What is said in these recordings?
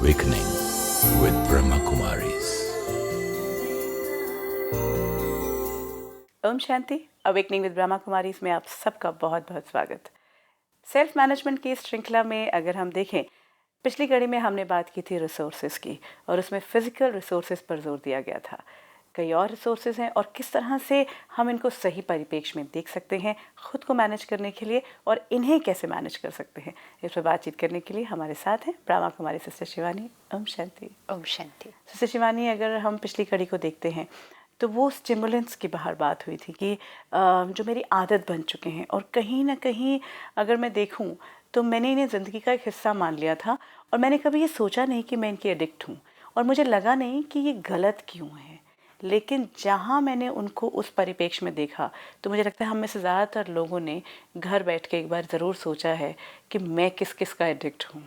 Awakening with Brahma Kumaris. Om Shanti. Awakening with Brahma Kumaris में आप सबका बहुत बहुत स्वागत। सेल्फ मैनेजमेंट की इस श्रृंखला में अगर हम देखें, पिछली कड़ी में हमने बात की थी रिसोर्सेज की, और उसमें फिजिकल रिसोर्सेज पर जोर दिया गया था। कई और रिसोर्सेज हैं और किस तरह से हम इनको सही परिप्रेक्ष्य में देख सकते हैं खुद को मैनेज करने के लिए, और इन्हें कैसे मैनेज कर सकते हैं, इस पर बातचीत करने के लिए हमारे साथ हैं ब्रह्मा कुमारी सिस्टर शिवानी। ओम शांति। ओम शांति। सिस्टर शिवानी, अगर हम पिछली कड़ी को देखते हैं तो वो स्टिमुलेंट्स की बाहर बात हुई थी कि जो मेरी आदत बन चुके हैं, और कहीं ना कहीं अगर मैं देखूं तो मैंने इन्हें ज़िंदगी का एक हिस्सा मान लिया था, और मैंने कभी ये सोचा नहीं कि मैं इनकी एडिक्ट हूँ, और मुझे लगा नहीं कि ये गलत क्यों है। लेकिन जहाँ मैंने उनको उस परिप्रेक्ष्य में देखा तो मुझे लगता है हम में से ज़्यादातर लोगों ने घर बैठ के एक बार ज़रूर सोचा है कि मैं किस किस का एडिक्ट हूँ।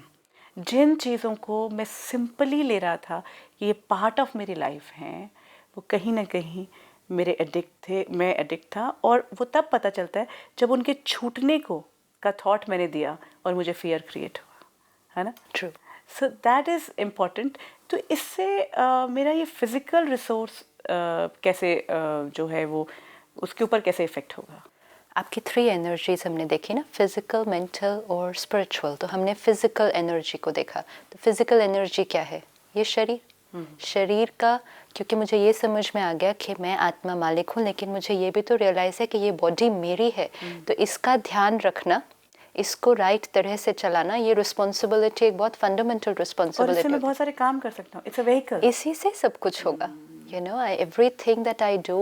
जिन चीज़ों को मैं सिंपली ले रहा था कि ये पार्ट ऑफ मेरी लाइफ हैं, वो कहीं ना कहीं मेरे एडिक्ट थे, मैं एडिक्ट था। और वो तब पता चलता है जब उनके छूटने को का थॉट मैंने दिया और मुझे फियर क्रिएट हुआ, है ना। True. So that is important. तो इससे मेरा ये फिज़िकल रिसोर्स कैसे जो है वो उसके ऊपर कैसे इफ़ेक्ट होगा। आपकी 3 एनर्जीज हमने देखी ना, फिजिकल, मेंटल और स्पिरिचुअल। तो हमने फिजिकल एनर्जी को देखा। तो फिजिकल एनर्जी क्या है? ये शरीर का, क्योंकि मुझे ये समझ में आ गया कि मैं आत्मा मालिक हूँ, लेकिन मुझे ये भी तो रियलाइज़ है कि ये बॉडी मेरी है। तो इसका ध्यान रखना, इसको राइट तरह से चलाना, ये रिस्पॉन्सिबिलिटी, एक बहुत फंडामेंटल और इससे रिस्पॉन्सिबिलिटी। मैं बहुत सारे काम कर सकता हूँ। It's a vehicle. इसी से सब कुछ होगा। You know, everything that I do,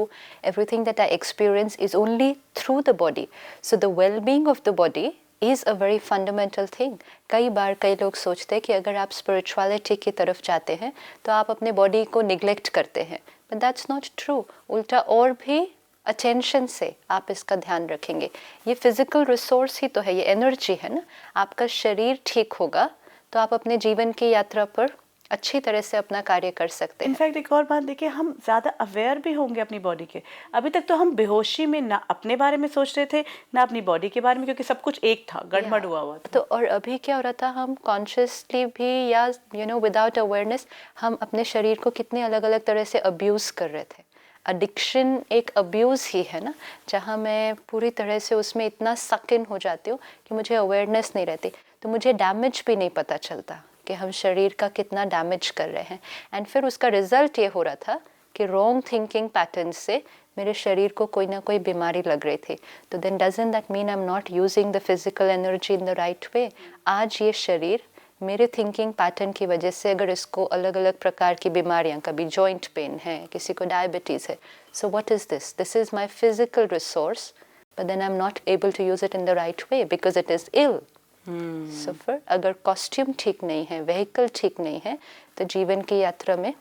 everything that I experience is only through the body. So the well-being of the body is a very fundamental thing. कई बार कई लोग सोचते हैं कि अगर आप spirituality की तरफ जाते हैं तो आप अपने body को neglect करते हैं, but that's not true. उल्टा और भी attention से आप इसका ध्यान रखेंगे। ये physical resource ही तो है, ये energy है ना। आपका शरीर ठीक होगा तो आप अपने जीवन की यात्रा पर अच्छी तरह से अपना कार्य कर सकते हैं। इनफैक्ट एक और बात देखिए, हम ज़्यादा अवेयर भी होंगे अपनी बॉडी के। अभी तक तो हम बेहोशी में ना अपने बारे में सोच रहे थे ना अपनी बॉडी के बारे में, क्योंकि सब कुछ एक था, गड़बड़ हुआ हुआ था। तो और अभी क्या हो रहा था, हम कॉन्शियसली भी या विदाउट अवेयरनेस हम अपने शरीर को कितने अलग अलग तरह से अब्यूज़ कर रहे थे। एडिक्शन एक अब्यूज़ ही है ना, जहाँ मैं पूरी तरह से उसमें इतना सक इन हो जाती हूँ कि मुझे अवेयरनेस नहीं रहती, तो मुझे डैमेज भी नहीं पता चलता कि हम शरीर का कितना डैमेज कर रहे हैं। एंड फिर उसका रिजल्ट ये हो रहा था कि रॉन्ग थिंकिंग पैटर्न से मेरे शरीर को कोई ना कोई बीमारी लग रही थी। तो then doesn't that mean I am not using the physical energy in the right way? आज ये शरीर मेरे थिंकिंग पैटर्न की वजह से अगर इसको अलग अलग प्रकार की बीमारियां, कभी जॉइंट पेन है, किसी को डायबिटीज़ है, so what is this? This is my physical resource, but then I am not able to use it in the right way because it is ill. So फिर अगर कॉस्ट्यूम ठीक नहीं है, vehicle ठीक नहीं है, तो जीवन की यात्रा में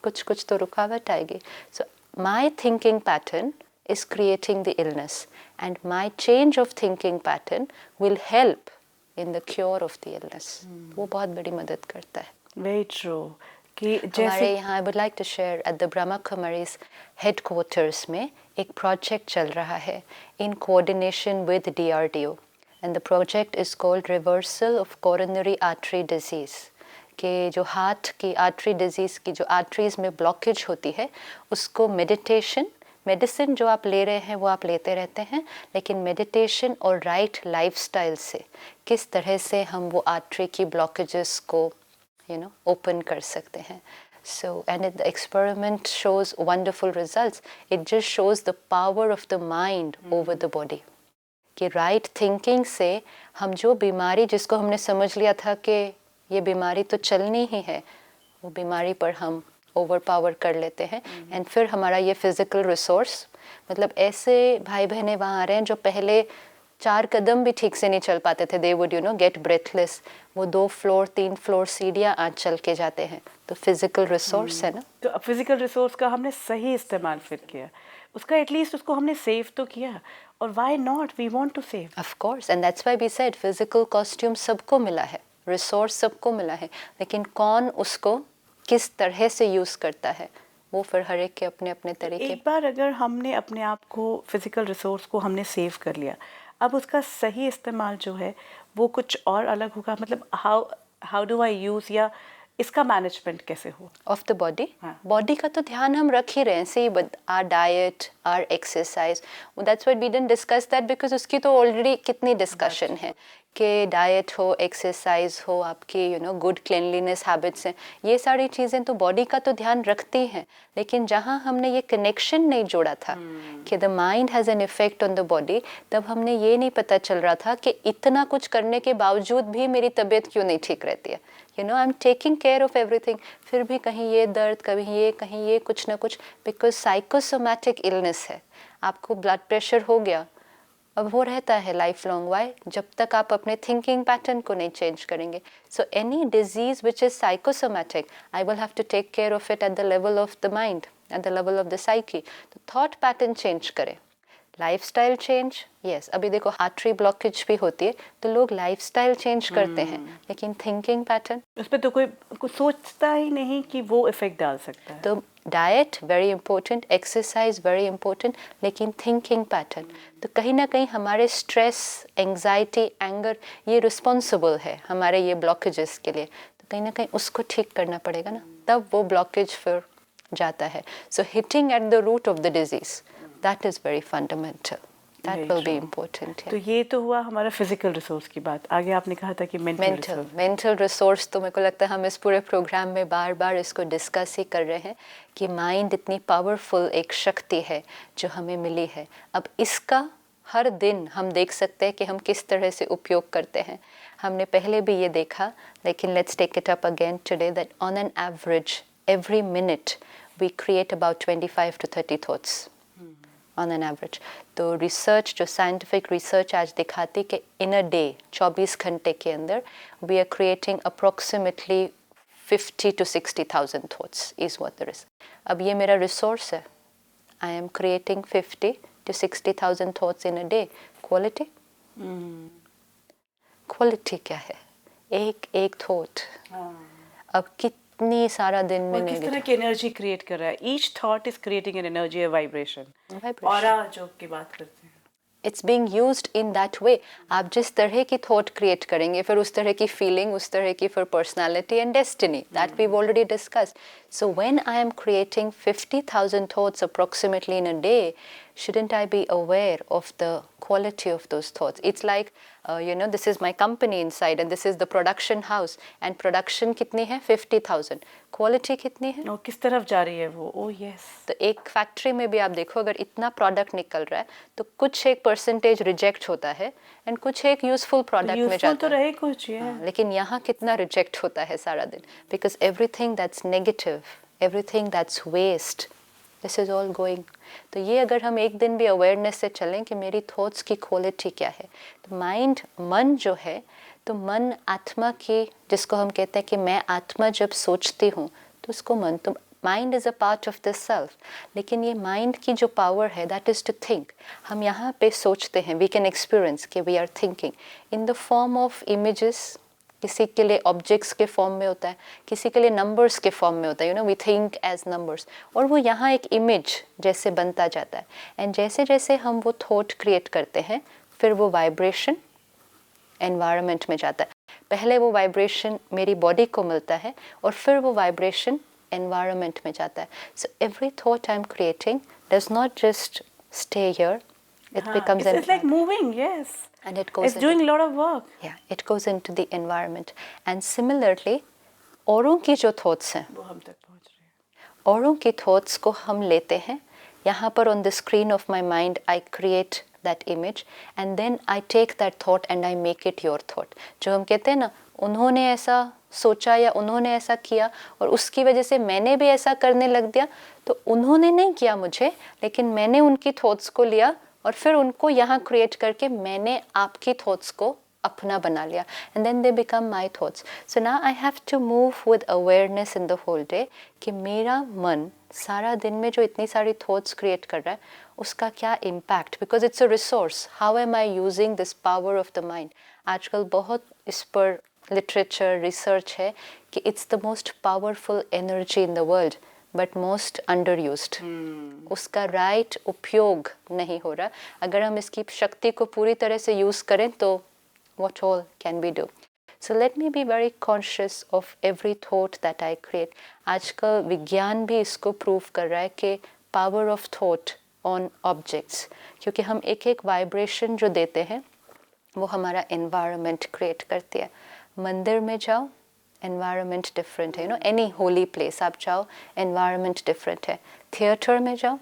कुछ तो रुकावट आएगी। So my thinking pattern is creating the illness, and my change of thinking pattern will help in the cure of the illness. वो बहुत बड़ी मदद करता है। Very true. कि हमारे यहाँ I would like to share at the Brahma Kumaris headquarters में एक प्रोजेक्ट चल रहा है in coordination with DRDO, and the project is called reversal of coronary artery disease। कि जो हार्ट की आर्टरी डिजीज़ की जो आर्टरीज में ब्लॉकेज होती है, उसको मेडिसिन जो आप ले रहे हैं वो आप लेते रहते हैं, लेकिन मेडिटेशन और राइट लाइफस्टाइल से किस तरह से हम वो आर्टरी की ब्लॉकेजेस को ओपन कर सकते हैं। So, and the experiment shows wonderful results. It just shows the power of the mind over the body। कि राइट थिंकिंग से हम जो बीमारी जिसको हमने समझ लिया था कि ये बीमारी तो चलनी ही है, वो बीमारी पर हम ओवर पावर कर लेते हैं। एंड फिर हमारा ये फिजिकल रिसोर्स, मतलब ऐसे भाई बहनें वहाँ आ रहे हैं जो पहले 4 कदम भी ठीक से नहीं चल पाते थे, दे वुड गेट ब्रेथलेस, वो 2 फ्लोर 3 फ्लोर सीढ़ियाँ आज चल के जाते हैं। तो फिजिकल रिसोर्स है ना। तो फिजिकल रिसोर्स का हमने सही इस्तेमाल फिर किया, उसका एटलीस्ट उसको हमने सेव तो किया, और why not, we want to save. Of course, and that's why we said physical costume सबको मिला है, रिसोर्स सबको मिला है, लेकिन कौन उसको किस तरह से यूज़ करता है वो फिर हर एक के अपने अपने तरीके। एक बार अगर हमने अपने आप को फिजिकल रिसोर्स को हमने सेव कर लिया, अब उसका सही इस्तेमाल जो है वो कुछ और अलग होगा। मतलब हाउ डू आई यूज़, या इसका मैनेजमेंट कैसे हो? ऑफ द बॉडी, हाँ। बॉडी का तो ध्यान हम रख ही रहे हैं, see our diet, our exercise, that's what we didn't discuss that because उसकी तो ऑलरेडी कितनी डिस्कशन है कि डाइट हो, एक्सरसाइज हो, आपकी गुड क्लिनलीनेस हैबिट्स हैं, ये सारी चीज़ें तो बॉडी का तो ध्यान रखती हैं, लेकिन जहाँ हमने ये कनेक्शन नहीं जोड़ा था कि the mind has an effect on the body, तब हमने ये नहीं पता चल रहा था कि इतना कुछ करने के बावजूद भी मेरी तबीयत क्यों नहीं ठीक रहती है। I am taking care of everything, फिर भी कहीं ये दर्द, कहीं ये कुछ ना कुछ, बिकॉज साइकोसोमैटिक इलनेस है। आपको ब्लड प्रेशर हो गया, अब वो रहता है लाइफ लॉन्ग, वाई? जब तक आप अपने थिंकिंग पैटर्न को नहीं चेंज करेंगे। So any disease which is psychosomatic, I will have to take care of it at the level of the mind, at the level of the psyche. तो thought pattern change करें, lifestyle change, yes. अभी देखो artery blockage भी होती है तो लोग lifestyle change करते हैं, लेकिन थिंकिंग पैटर्न उस पर तो कोई सोचता ही नहीं कि वो इफेक्ट डाल सकता है। तो diet very important, exercise very important, लेकिन थिंकिंग पैटर्न तो कहीं ना कहीं हमारे स्ट्रेस, एंग्जाइटी, एंगर ये रिस्पॉन्सिबल है हमारे ये ब्लॉकेजेस के लिए। तो कहीं ना कहीं उसको ठीक करना पड़ेगा ना, तब वो ब्लॉकेज फिर जाता है। So hitting at the root of the disease, that is very fundamental, that will be important. तो ये तो हुआ हमारा फिजिकल रिसोर्स की बात। आगे आपने कहा था कि मेंटल रिसोर्स, तो मेरे को लगता है हम इस पूरे प्रोग्राम में बार बार इसको डिस्कस ही कर रहे हैं कि माइंड इतनी पावरफुल एक शक्ति है जो हमें मिली है। अब इसका हर दिन हम देख सकते हैं कि हम किस तरह से उपयोग करते हैं। हमने पहले भी ये देखा, लेकिन let's take it up again today, that on an average every minute we create about 25 to 30 thoughts on an average. तो रिसर्च, जो साइंटिफिक रिसर्च आज दिखाती कि इन अ डे 24 घंटे के अंदर we are creating approximately 50 to 60,000 thoughts is what there is. अब ये मेरा रिसोर्स है, I am creating 50 to 60,000 thoughts in a day. Quality, quality क्या है? एक थॉट अब कितनी सारा दिन में और किस तरह की एनर्जी क्रिएट कर रहा है। Each thought is creating an energy, a vibration. Aura जो की बात करते हैं, it's being used in that way. आप जिस तरह की थॉट क्रिएट करेंगे, फिर उस तरह की फीलिंग, उस तरह की फिर personality and destiny, that we already discussed. So when I am creating 50,000 thoughts approximately in a day, shouldn't I be aware of the quality of those thoughts? It's like, this is my company inside and this is the production house, and production कितनी है? 50,000. Quality कितनी है? और किस तरफ जा रही है वो? Oh yes. तो एक फैक्ट्री में भी आप देखो, अगर इतना प्रोडक्ट निकल रहा है तो कुछ एक परसेंटेज रिजेक्ट होता है एंड कुछ एक यूजफुल प्रोडक्ट में जाता तो रहे कुछ है। लेकिन यहाँ कितना रिजेक्ट होता है सारा दिन, because everything that's negative, everything that's waste, this is all going. तो ये अगर हम एक दिन भी अवेयरनेस से चलें कि मेरी थॉट्स की क्वालिटी क्या है। तो माइंड, मन जो है, तो मन आत्मा की, जिसको हम कहते हैं कि मैं आत्मा जब सोचती हूँ तो उसको मन, तो mind is a part of the self. लेकिन ये माइंड की जो पावर है, दैट इज़ टू थिंक। हम यहाँ पे सोचते हैं, वी कैन एक्सपीरियंस कि we are thinking in the form of images. किसी के लिए ऑब्जेक्ट्स के फॉर्म में होता है, किसी के लिए नंबर्स के फॉर्म में होता है, वी थिंक एज नंबर्स, और वो यहाँ एक इमेज जैसे बनता जाता है। एंड जैसे जैसे हम वो थॉट क्रिएट करते हैं, फिर वो वाइब्रेशन एनवायरनमेंट में जाता है। पहले वो वाइब्रेशन मेरी बॉडी को मिलता है और फिर वो वाइब्रेशन एनवायरनमेंट में जाता है। So every thought I am creating does not just stay here, it becomes it's like moving, yes, and it goes it's doing a lot of work. Yeah, it goes into the environment. And similarly, औरों की जो thoughts हैं, वो हम तक पहुंच रहे हैं। औरों की थॉट्स को हम लेते हैं, यहाँ पर on the screen of my mind I create that image and then I take that thought and I make it your thought. जो हम कहते हैं ना, उन्होंने ऐसा सोचा या उन्होंने ऐसा किया और उसकी वजह से मैंने भी ऐसा करने लग दिया। तो उन्होंने नहीं किया मुझे, लेकिन मैंने उनकी थॉट्स को लिया और फिर उनको यहाँ क्रिएट करके मैंने आपकी थॉट्स को अपना बना लिया, and then they become my thoughts. So now I have to move with awareness in the whole day कि मेरा मन सारा दिन में जो इतनी सारी थॉट्स क्रिएट कर रहा है, उसका क्या impact, because it's a resource, how am I using this power of the mind. आजकल बहुत इस पर लिटरेचर, रिसर्च है कि it's the most powerful energy in the world, but most under used. उसका राइट उपयोग नहीं हो रहा। अगर हम इसकी शक्ति को पूरी तरह से यूज़ करें तो what all can we do? So let me be very conscious of every thought that I create. आजकल विज्ञान भी इसको प्रूव कर रहा है कि power of thought on objects, क्योंकि हम एक एक वाइब्रेशन जो देते हैं वो हमारा एनवायरनमेंट क्रिएट करती है. मंदिर में जाओ, एनवायरनमेंट डिफरेंट है. You know, any holy place आप जाओ, एनवायरनमेंट डिफरेंट है. थिएटर में जाओ,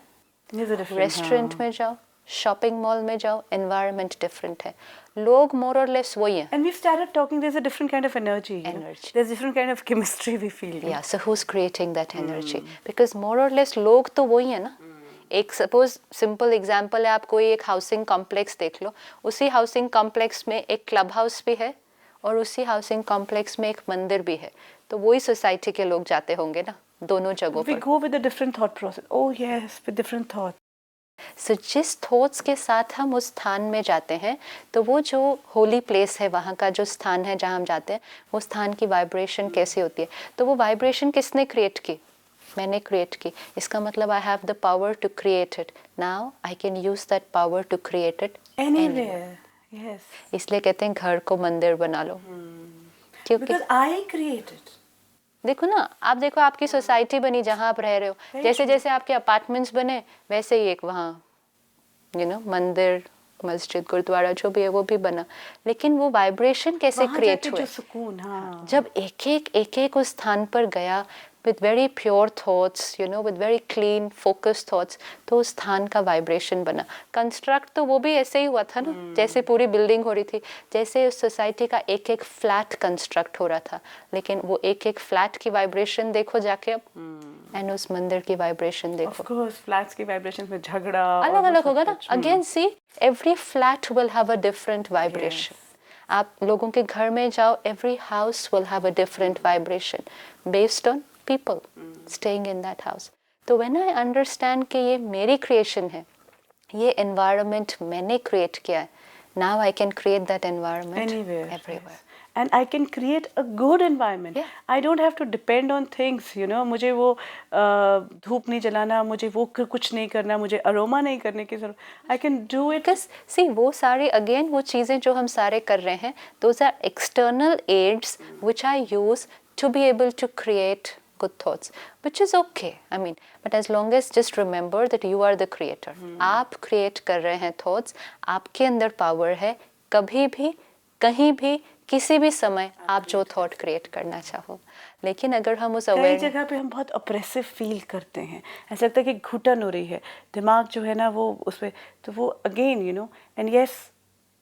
रेस्टोरेंट में जाओ, शॉपिंग मॉल में जाओ, एनवायरनमेंट डिफरेंट है. लोग मोर और लेस वही हैं. And we started talking, there's a different kind of energy. you know. Energy. There's different kind of chemistry we feel. Yeah, so who's creating that energy? Because more or less लोग तो वही है ना. एक suppose simple example है, आप कोई एक हाउसिंग कॉम्प्लेक्स देख लो, उसी हाउसिंग कॉम्प्लेक्स में एक क्लब हाउस भी है और उसी हाउसिंग कॉम्प्लेक्स में एक मंदिर भी है, तो वही सोसाइटी के लोग जाते होंगे ना दोनों जगहों We पर. go with a different thought process. Oh yes, with different thought. सो जिस थॉट्स के साथ हम उस स्थान में जाते हैं, तो वो जो होली प्लेस है, वहाँ का जो स्थान है जहाँ हम जाते हैं, वो स्थान की वाइब्रेशन कैसी होती है. तो वो वाइब्रेशन किसने क्रिएट की? मैंने क्रिएट की. इसका मतलब I have the power to create it. Now I can use that power to create it Anywhere. Yes. इसलिए कहते हैं घर को मंदिर बना लो. क्योंकि Because I created. देखो ना, आप देखो आपकी सोसाइटी बनी जहाँ आप रह रहे हो, जैसे जैसे आपके अपार्टमेंट्स बने वैसे ही एक वहाँ मंदिर, मस्जिद, गुरुद्वारा जो भी है वो भी बना. लेकिन वो वाइब्रेशन कैसे वहाँ क्रिएट जाके हुए? जो सुकून, हाँ. जब एक एक उस स्थान पर गया with very pure thoughts, with very clean focused thoughts, तो उस स्थान का वाइब्रेशन बना. कंस्ट्रक्ट तो वो भी ऐसे ही हुआ था ना, जैसे पूरी बिल्डिंग हो रही थी, जैसे उस सोसाइटी का एक एक फ्लैट कंस्ट्रक्ट हो रहा था. लेकिन वो एक एक फ्लैट की वाइब्रेशन देखो जाके अब, एंड उस मंदिर की वाइब्रेशन देखो. Of course, flats की vibrations में झगड़ा अलग अलग होगा ना. Again see, every flat will have a different vibration. आप लोगों के घर में जाओ, every house will have a different vibration based on people staying in that house. तो when I understand कि ये मेरी creation है, ये environment मैंने create किया है, now I can create that environment anywhere, everywhere. yes. And I can create a good environment. Yeah. I don't have to depend on things, मुझे वो धूप नहीं जलाना, मुझे वो कुछ नहीं करना, मुझे अरोमा नहीं करने की जरूरत. I can do it. Because see, वो सारे again वो चीज़ें जो हम सारे कर रहे हैं, those are external aids which I use to be able to create good thoughts, which is okay. I mean, but as long as just remember that you are the creator. आप create कर रहे हैं thoughts, आपके अंदर power है, कभी भी, कहीं भी, किसी भी समय आप जो thought create करना चाहो. लेकिन अगर हम उस कई जगह पे हम बहुत ऑप्रेसिव फील करते हैं, ऐसा लगता है कि घुटन हो रही है, दिमाग जो है ना वो उसपे, तो वो अगेन एंड यस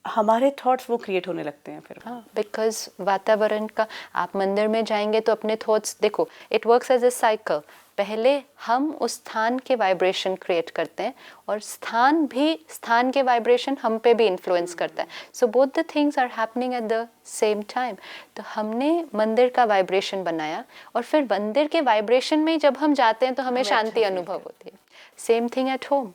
हमारे थॉट्स वो क्रिएट होने लगते हैं फिर. हाँ, बिकॉज वातावरण का, आप मंदिर में जाएंगे तो अपने थॉट्स देखो, it works as a cycle. पहले हम उस स्थान के वाइब्रेशन क्रिएट करते हैं और स्थान के वाइब्रेशन हम पे भी इन्फ्लुएंस करता है. So both the things are happening at the same time. तो हमने मंदिर का वाइब्रेशन बनाया और फिर मंदिर के वाइब्रेशन में जब हम जाते हैं तो हमें शांति अनुभव होती है. Same thing at home.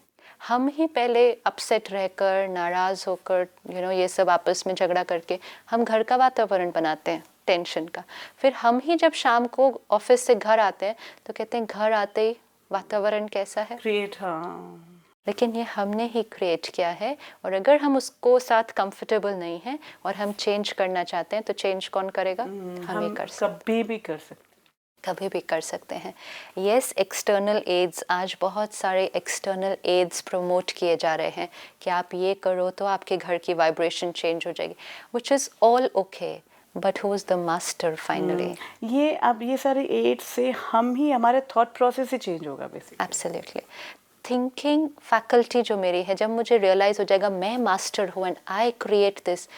हम ही पहले अपसेट रहकर, नाराज़ होकर, ये सब आपस में झगड़ा करके हम घर का वातावरण बनाते हैं टेंशन का. फिर हम ही जब शाम को ऑफिस से घर आते हैं तो कहते हैं घर आते ही वातावरण कैसा है, क्रिएट. हाँ, लेकिन ये हमने ही क्रिएट किया है. और अगर हम उसको साथ कंफर्टेबल नहीं हैं और हम चेंज करना चाहते हैं तो चेंज कौन करेगा? हम ही कर सकते, कभी भी कर सकते, कभी भी कर सकते हैं. येस, एक्सटर्नल एड्स, आज बहुत सारे एक्सटर्नल एड्स प्रमोट किए जा रहे हैं कि आप ये करो तो आपके घर की वाइब्रेशन चेंज हो जाएगी, which is all okay, but who is the master finally? ये सारे एड से हम ही, हमारे थॉट प्रोसेस ही चेंज होगा बेसिकली. एब्सोल्युटली. थिंकिंग फैकल्टी जो मेरी है, जब मुझे रियलाइज हो जाएगा मैं मास्टर हूँ and I create this,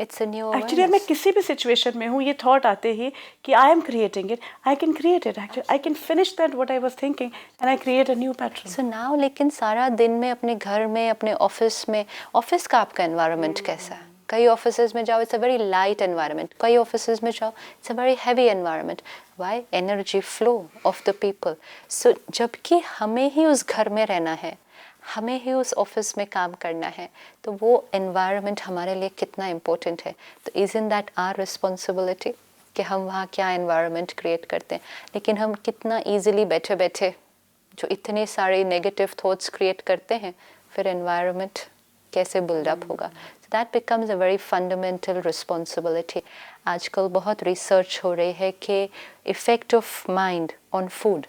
it's a new actually मैं किसी भी सिचुएशन में हूँ, ये थॉट आते ही कि आई am creating it, I can create it, actually I can finish that what I was thinking and I create a new pattern. So now, लेकिन सारा दिन में अपने घर में, अपने ऑफिस में, ऑफिस का आपका एनवायरनमेंट कैसा है? कई ऑफिसेज में जाओ, it's a very light environment. कई ऑफिसेज में जाओ, it's a very heavy environment. Why? Energy flow of the people. So जबकि हमें ही उस घर में रहना है, हमें ही उस ऑफिस में काम करना है, तो वो एनवायरनमेंट हमारे लिए कितना इम्पोर्टेंट है. तो इज़न्ट दैट आवर रिस्पॉन्सिबिलिटी कि हम वहाँ क्या एनवायरनमेंट क्रिएट करते हैं. लेकिन हम कितना ईजिली बैठे बैठे जो इतने सारे नेगेटिव थॉट्स क्रिएट करते हैं, फिर एनवायरनमेंट कैसे बिल्डअप होगा. So that becomes a very fundamental responsibility. आजकल बहुत रिसर्च हो रही है कि effect of mind on food,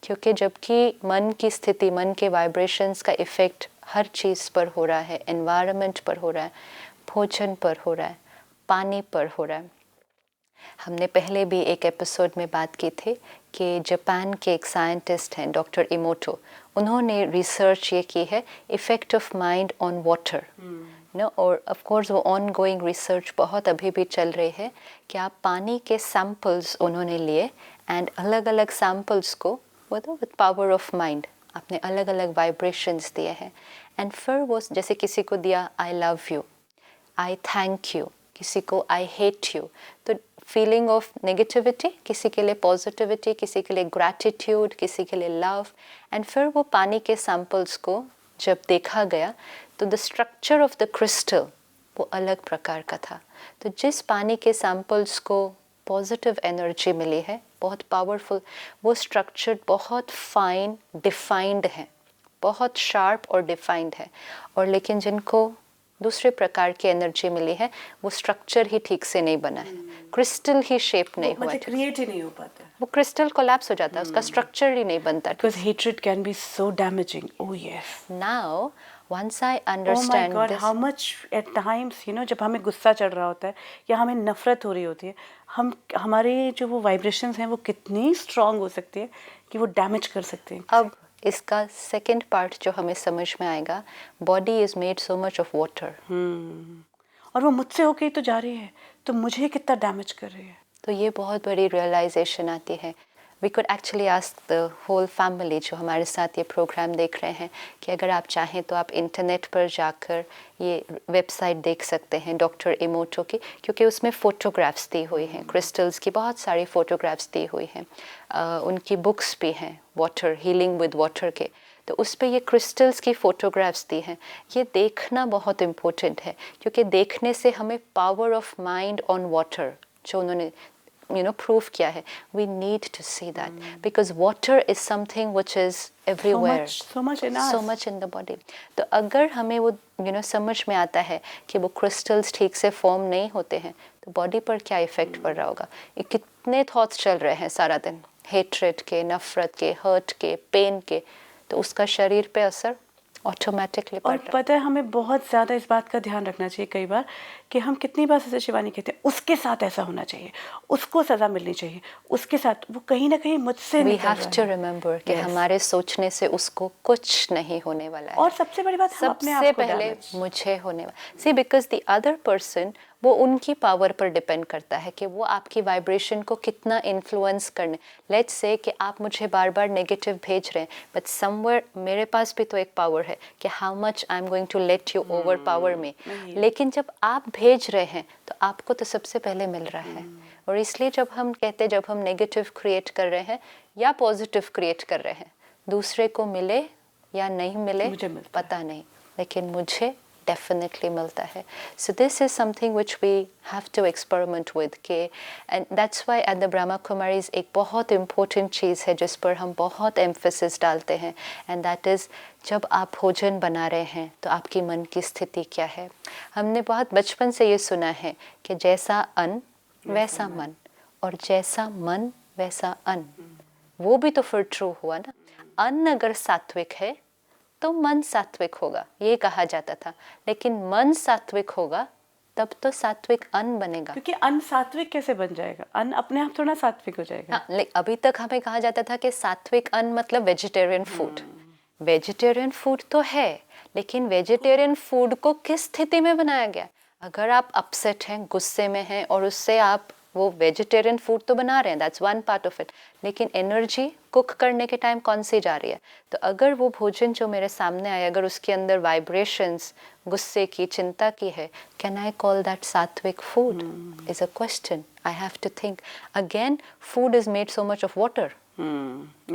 क्योंकि जबकि मन की स्थिति, मन के वाइब्रेशंस का इफ़ेक्ट हर चीज़ पर हो रहा है, एनवायरनमेंट पर हो रहा है, भोजन पर हो रहा है, पानी पर हो रहा है. हमने पहले भी एक एपिसोड में बात की थी कि जापान के एक साइंटिस्ट हैं डॉक्टर इमोटो, उन्होंने रिसर्च ये की है effect of mind on water no, और ऑफ कोर्स वो ऑन गोइंग रिसर्च बहुत अभी भी चल रही है कि आप पानी के सैम्पल्स उन्होंने लिए एंड अलग अलग सैम्पल्स को वो तो विद पावर ऑफ माइंड आपने अलग अलग वाइब्रेशंस दिए हैं एंड फिर वो जैसे किसी को दिया I love you, I thank you, किसी को आई हेट यू, तो फीलिंग ऑफ नेगेटिविटी, किसी के लिए पॉजिटिविटी, किसी के लिए ग्रैटिट्यूड, किसी के लिए लव. एंड फिर वो पानी के सैम्पल्स को जब देखा गया तो the structure of the crystal वो अलग प्रकार का था. तो जिस पानी के सैम्पल्स को पॉजिटिव एनर्जी मिली है, बहुत पावरफुल, वो स्ट्रक्चर बहुत फाइन डिफाइंड है, बहुत शार्प और डिफाइंड है. और लेकिन जिनको दूसरे प्रकार की एनर्जी मिली है वो स्ट्रक्चर ही ठीक से नहीं बना है, क्रिस्टल ही शेप नहीं हुआ है, क्रिएट ही नहीं हो पाता, वो क्रिस्टल कोलैप्स हो जाता है, उसका स्ट्रक्चर ही नहीं बनता. because hatred can be so damaging. Oh yes. Now once I Oh my understand God, this, how much at times, you know, जब हमें गुस्सा चढ़ रहा होता है या हमें नफरत हो रही होती है, हम हमारे जो वो वाइब्रेशंस हैं वो कितनी स्ट्रांग हो सकती है कि वो डैमेज कर सकते हैं. अब इसका सेकेंड पार्ट जो हमें समझ में आएगा, body is made so much of water, और वो मुझसे होके ही तो जा रही है, तो मुझे कितना डैमेज कर रही है. तो ये बहुत बड़ी रियलाइजेशन आती है. We could actually ask the whole family जो हमारे साथ ये प्रोग्राम देख रहे हैं कि अगर आप चाहें तो आप इंटरनेट पर जाकर ये वेबसाइट देख सकते हैं डॉक्टर इमोटो की, क्योंकि उसमें फ़ोटोग्राफ्स दी हुई हैं, क्रिस्टल्स की बहुत सारी फ़ोटोग्राफ्स दी हुई हैं. उनकी बुक्स भी हैं वाटर हीलिंग विद वाटर के, तो उस पर ये क्रिस्टल्स की फ़ोटोग्राफ्स दी हैं. ये देखना बहुत इम्पोर्टेंट है, क्योंकि देखने से हमें power of mind on water जो उन्होंने प्रूफ किया है, we need to see that because water is something which is everywhere, so much in us, so much in the body. तो अगर हमें वो समझ में आता है कि वो क्रिस्टल्स ठीक से फॉर्म नहीं होते हैं तो बॉडी पर क्या इफेक्ट पड़ रहा होगा. ये कितने थॉट्स चल रहे हैं सारा दिन, हेट्रेड के, नफरत के, हर्ट के, पेन के, तो उसका शरीर पे असर ऑटोमेटिकली पड़ और रहा है. पता है हमें बहुत ज़्यादा इस बात का ध्यान रखना चाहिए कई बार कि हम कितनी बार से शिवानी कहते हैं उसके साथ ऐसा होना चाहिए, उसको सज़ा मिलनी चाहिए, उसके साथ, वो कहीं ना कहीं मुझसे We have to remember कि हमारे सोचने से उसको कुछ नहीं होने वाला है. और सबसे बड़ी बात, हम अपने आप सबसे को पहले damage. मुझे होने वाला. See, because the other person वो उनकी पावर पर डिपेंड करता है कि वो आपकी वाइब्रेशन को कितना इन्फ्लुएंस करने. लेट्स से कि आप मुझे बार बार नेगेटिव भेज रहे हैं, बट समवेयर मेरे पास भी तो एक पावर है कि how much I am going to let you overpower me. लेकिन जब आप भेज रहे हैं तो आपको तो सबसे पहले मिल रहा है. और इसलिए जब हम कहते हैं, जब हम नेगेटिव क्रिएट कर रहे हैं या पॉजिटिव क्रिएट कर रहे हैं, दूसरे को मिले या नहीं मिले पता नहीं, लेकिन मुझे definitely मिलता है. So this is something which we have to experiment with के, and that's why at the Brahma Kumaris एक बहुत important चीज़ है जिस पर हम बहुत emphasis डालते हैं, and that is जब आप भोजन बना रहे हैं तो आपकी मन की स्थिति क्या है. हमने बहुत बचपन से ये सुना है कि जैसा अन्न वैसा मन, और जैसा मन वैसा अन्न. वो भी तो फिर ट्रू हुआ ना. अन्न अगर सात्विक है तो मन सात्विक होगा, ये कहा जाता था. लेकिन मन सात्विक होगा तब तो सात्विक अन्न बनेगा. क्योंकि अन्न सात्विक कैसे बन जाएगा, अन्न अपने आप थोड़ा सात्विक हो जाएगा. हाँ, लेकिन अभी तक हमें कहा जाता था कि सात्विक अन्न मतलब वेजिटेरियन फूड. वेजिटेरियन फूड तो है, लेकिन वेजिटेरियन फूड को किस स्थिति में बनाया गया. अगर आप अपसेट हैं, गुस्से में हैं, और उससे आप वो वेजिटेरियन फूड तो बना रहे हैं, that's one part of it, लेकिन एनर्जी कुक करने के टाइम कौन सी जा रही है. तो अगर वो भोजन जो मेरे सामने आए, अगर उसके अंदर वाइब्रेशंस गुस्से की, चिंता की है, can I call that sattvic food is a question I have to think. Again, food is made so much of water.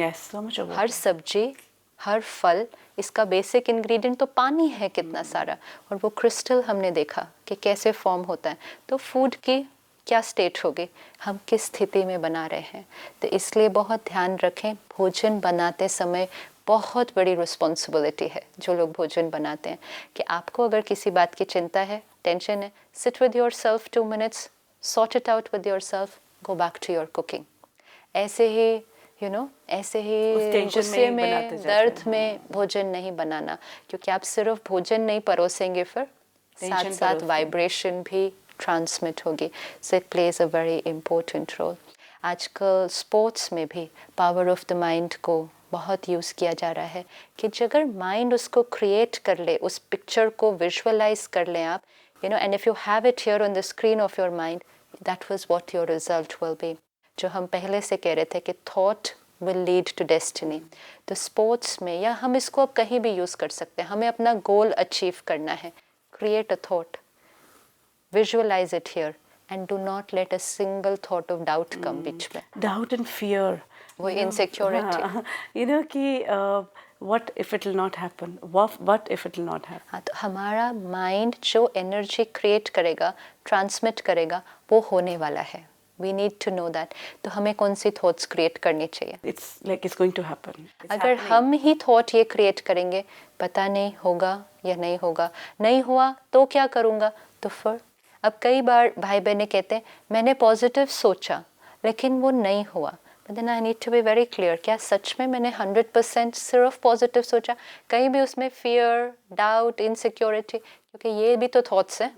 Yes, so much of water. हर सब्जी, हर फल, इसका बेसिक इंग्रेडिएंट तो पानी है कितना सारा. और वो क्रिस्टल हमने देखा कि कैसे फॉर्म होता है. तो फूड की क्या स्टेट होगी, हम किस स्थिति में बना रहे हैं. तो इसलिए बहुत ध्यान रखें, भोजन बनाते समय बहुत बड़ी रिस्पॉन्सिबिलिटी है जो लोग भोजन बनाते हैं कि आपको अगर किसी बात की चिंता है, टेंशन है, sit with yourself 2 minutes, sort it out with yourself, go back to your cooking. ऐसे ही ऐसे ही गुस्से में, दर्द में भोजन नहीं बनाना, क्योंकि आप सिर्फ भोजन नहीं परोसेंगे, फिर साथ साथ वाइब्रेशन भी ट्रांसमिट होगी। So it plays a very important role. आजकल स्पोर्ट्स में भी पावर ऑफ द माइंड को बहुत यूज़ किया जा रहा है कि अगर माइंड उसको क्रिएट कर ले, उस पिक्चर को विजुअलाइज कर लें आप, and if you have it here on the screen of your mind, that was what your result will be. जो हम पहले से कह रहे थे कि thought will lead to destiny, तो स्पोर्ट्स में या हम इसको अब कहीं भी यूज़ कर सकते हैं। हमें अपना गोल अचीव करना है, create a thought, visualize it here, and do not let a single thought of doubt come बीच में। डाउट एंड फियर, वो इनसिक्योरिटी, कि what if it will not happen, what if it will not happen। हाँ, तो हमारा mind जो energy create करेगा, transmit करेगा, वो होने वाला है। We need to know that. तो हमें कौन सी थॉट्स क्रिएट करनी चाहिए? it's going to happen, अगर हम ही थॉट ये क्रिएट करेंगे, पता नहीं होगा या नहीं होगा, नहीं हुआ तो क्या करूँगा, तो फिर अब कई बार भाई बहनें कहते हैं मैंने पॉजिटिव सोचा लेकिन वो नहीं हुआ। But then I need to be very clear, क्या सच में मैंने 100% सिर्फ पॉजिटिव सोचा? कहीं भी उसमें फियर, डाउट, इनसिक्योरिटी, क्योंकि ये भी तो थॉट्स हैं।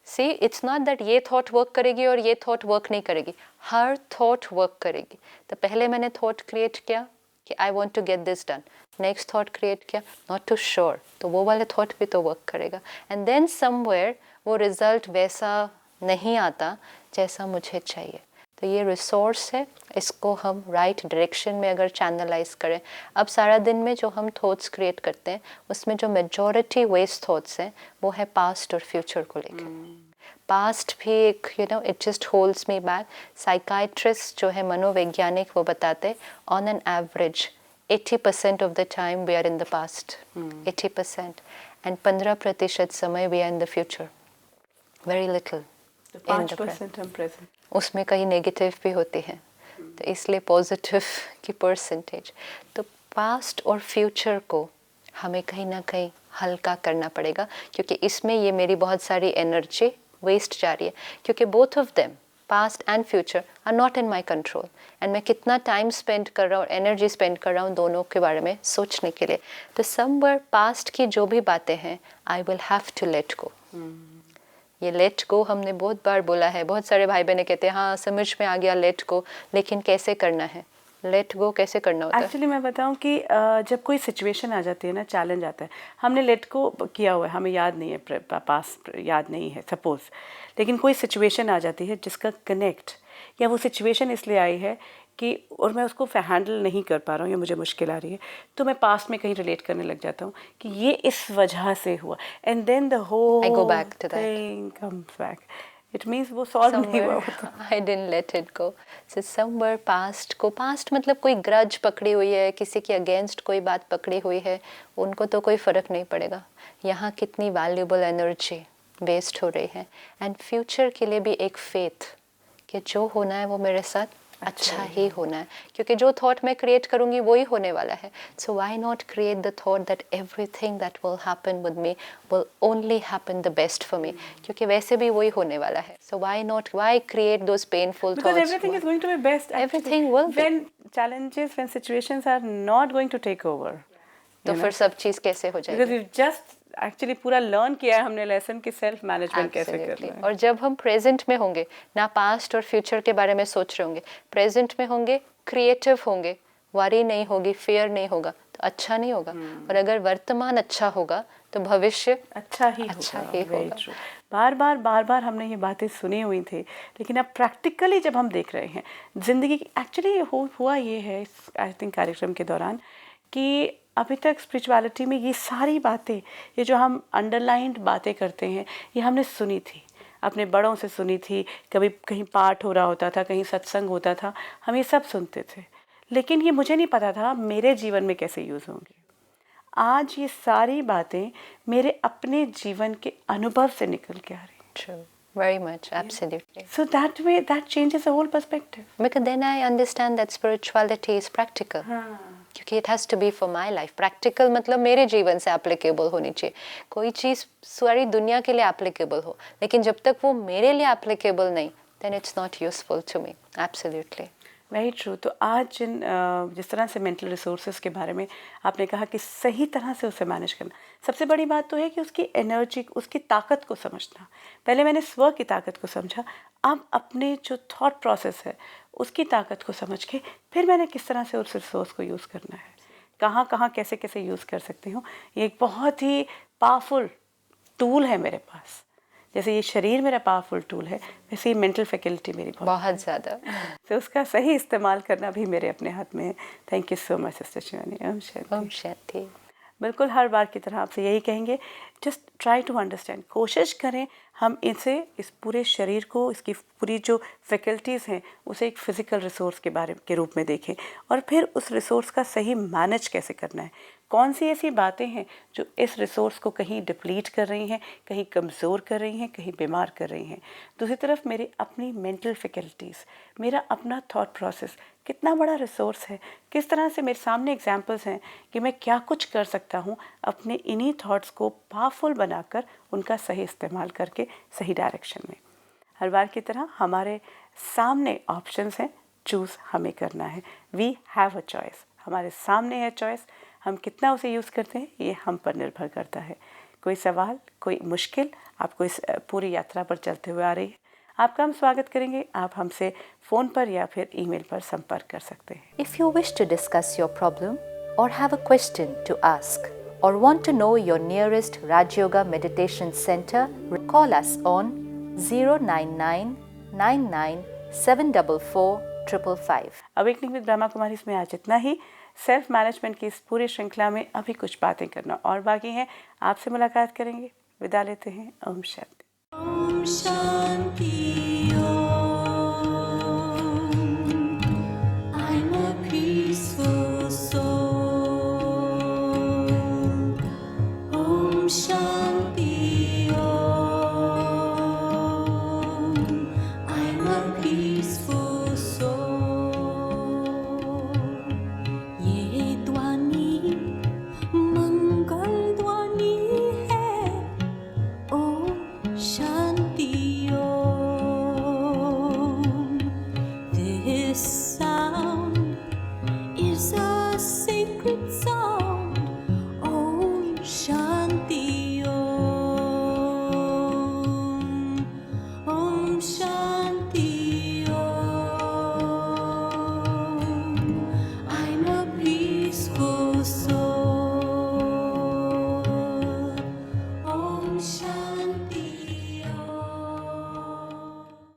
सी, इट्स नॉट दैट ये थॉट वर्क करेगी और ये थॉट वर्क नहीं करेगी, हर थॉट वर्क करेगी। तो पहले मैंने थॉट क्रिएट किया कि I want to get this done, next thought create किया नॉट टू श्योर, तो वो वाले थॉट भी तो वर्क करेगा, एंड देन समवेयर वो रिजल्ट वैसा नहीं आता जैसा मुझे चाहिए। तो ये रिसोर्स है, इसको हम राइट डायरेक्शन में अगर चैनलाइज करें। अब सारा दिन में जो हम थॉट्स क्रिएट करते हैं उसमें जो मेजॉरिटी वेस्ट थॉट्स हैं वो है पास्ट और फ्यूचर को लेकर। पास्ट भी एक it just holds me back. Psychiatrist जो है मनोवैज्ञानिक, वो बताते हैं on an average 80% of the time we are in the past, 80%, and 15% समय we are in the future, very little. 5% हम प्रेजेंट, उसमें कई नेगेटिव भी होते हैं, तो इसलिए पॉजिटिव की परसेंटेज। तो पास्ट और फ्यूचर को हमें कहीं ना कहीं हल्का करना पड़ेगा, क्योंकि इसमें ये मेरी बहुत सारी एनर्जी वेस्ट जा रही है, क्योंकि both of them, past and future, are not in my control, and मैं कितना टाइम स्पेंड कर रहा हूँ, एनर्जी स्पेंड कर रहा हूँ दोनों के बारे में सोचने के लिए। तो समवेयर पास्ट की जो भी बातें हैं, I will have to let go. ये लेट गो हमने बहुत बार बोला है, बहुत सारे भाई बहनें कहते हैं हाँ समझ में आ गया लेट गो, लेकिन कैसे करना है, लेट गो कैसे करना होता है? एक्चुअली मैं बताऊं कि जब कोई सिचुएशन आ जाती है ना, चैलेंज आता है, हमने लेट को किया हुआ है, हमें याद नहीं है, पास याद नहीं है सपोज, लेकिन कोई सिचुएशन आ जाती है जिसका कनेक्ट, या वो सिचुएशन इसलिए आई है कि और मैं उसको हैंडल नहीं कर पा रहा हूँ या मुझे मुश्किल आ रही है, तो मैं पास्ट में कहीं रिलेट करने लग जाता हूँ कि ये इस वजह से हुआ, and then the whole thing comes back. It means वो सॉल्व नहीं हुआ होता। I didn't let it go. So somewhere past को, पास्ट मतलब कोई ग्रज पकड़ी हुई है, किसी के अगेंस्ट कोई बात पकड़ी हुई है, उनको तो कोई फ़र्क नहीं पड़ेगा। यहाँ कितनी वैल्यूबल एनर्जी वेस्ट हो रही है। एंड फ्यूचर के लिए भी एक फेथ कि जो होना है वो मेरे साथ अच्छा ही होना है, क्योंकि जो थॉट मैं क्रिएट करूँगी वही होने वाला है। So why not create the thought that everything that will happen with me will only happen the best for me, क्योंकि वैसे भी वही होने वाला है। So why create those painful thoughts, because everything is going to be best actually. Everything will be. when challenges, when situations are not going to take over, तो फिर सब चीज़ कैसे हो जाएगी? because we've just एक्चुअली पूरा learn किया है हमने लेसन कि सेल्फ मैनेजमेंट कैसे करना है। और जब हम प्रेजेंट में होंगे, ना पास्ट और फ्यूचर के बारे में सोच रहे होंगे, प्रेजेंट में होंगे, क्रिएटिव होंगे, वरी नहीं होगी, फियर नहीं होगा, तो अच्छा नहीं होगा। और अगर वर्तमान अच्छा होगा तो भविष्य अच्छा ही होगा। बार बार हमने ये बातें सुनी हुई थी, लेकिन अब प्रैक्टिकली जब हम देख रहे हैं जिंदगी की, एक्चुअली हुआ ये है आई थिंक कार्यक्रम के दौरान कि अभी तक स्पिरिचुअलिटी में ये सारी बातें, ये जो हम अंडरलाइंड बातें करते हैं, ये हमने सुनी थी, अपने बड़ों से सुनी थी, कभी कहीं पाठ हो रहा होता था, कहीं सत्संग होता था, हम ये सब सुनते थे, लेकिन ये मुझे नहीं पता था मेरे जीवन में कैसे यूज़ होंगे। आज ये सारी बातें मेरे अपने जीवन के अनुभव से निकल के आ रही हैं। True. Very much, absolutely. So that way, that changes the whole perspective. Because then I understand that spirituality is practical. क्योंकि it has to be for my life. Practical मतलब मेरे जीवन से एप्लीकेबल होनी चाहिए। कोई चीज़ सारी दुनिया के लिए एप्लीकेबल हो, लेकिन जब तक वो मेरे लिए एप्लीकेबल नहीं, then it's not useful to me. Absolutely very true. तो आज जिस तरह से मेंटल रिसोर्सेज के बारे में आपने कहा कि सही तरह से उसे मैनेज करना, सबसे बड़ी बात तो है कि उसकी एनर्जी, उसकी ताकत को समझना। पहले मैंने स्व की ताकत को समझा, अब अपने जो थॉट प्रोसेस है उसकी ताकत को समझ के फिर मैंने किस तरह से उस रिसोर्स को यूज़ करना है, कहाँ कहाँ कैसे कैसे यूज़ कर सकती हूँ। ये एक बहुत ही पावरफुल टूल है मेरे पास। जैसे ये शरीर मेरा पावरफुल टूल है, वैसे ही मेंटल फैकल्टी मेरी बहुत ज़्यादा। तो उसका सही इस्तेमाल करना भी मेरे अपने हाथ में है। Thank you so much sister Shivani. Om Om Shanti. Shanti. बिल्कुल हर बार की तरह आपसे यही कहेंगे, जस्ट ट्राई टू अंडरस्टैंड, कोशिश करें हम इस पूरे शरीर को, इसकी पूरी जो फैकल्टीज़ हैं उसे एक फ़िज़िकल रिसोर्स के रूप में देखें, और फिर उस रिसोर्स का सही मैनेज कैसे करना है। कौन सी ऐसी बातें हैं जो इस रिसोर्स को कहीं डिप्लीट कर रही हैं, कहीं कमज़ोर कर रही हैं, कहीं बीमार कर रही हैं। दूसरी तरफ मेरी अपनी मेंटल फैकल्टीज़, मेरा अपना थॉट प्रोसेस कितना बड़ा रिसोर्स है, किस तरह से मेरे सामने एग्जांपल्स हैं कि मैं क्या कुछ कर सकता हूँ अपने इन्हीं थॉट्स को पावरफुल बनाकर उनका सही इस्तेमाल करके सही डायरेक्शन में। हर बार की तरह हमारे सामने ऑप्शंस हैं, चूज़ हमें करना है। वी हैव अ चॉइस, हमारे सामने है चॉइस, हम कितना उसे यूज़ करते हैं ये हम पर निर्भर करता है। कोई सवाल, कोई मुश्किल आपको इस पूरी यात्रा पर चलते हुए आ रही है, आपका हम स्वागत करेंगे। आप हमसे फ़ोन पर या फिर ईमेल पर संपर्क कर सकते हैं। If you wish to discuss your problem or have a question to ask or want to know your nearest Raj Yoga Meditation Center, call us on 09999744555. Awakening with Brahma Kumari इसमें आज इतना ही। सेल्फ मैनेजमेंट की इस पूरी श्रृंखला में अभी कुछ बातें करना और बाकी हैं। आपसे मुलाकात करेंगे, विदा लेते हैं। ओम शांति। Om Shanti.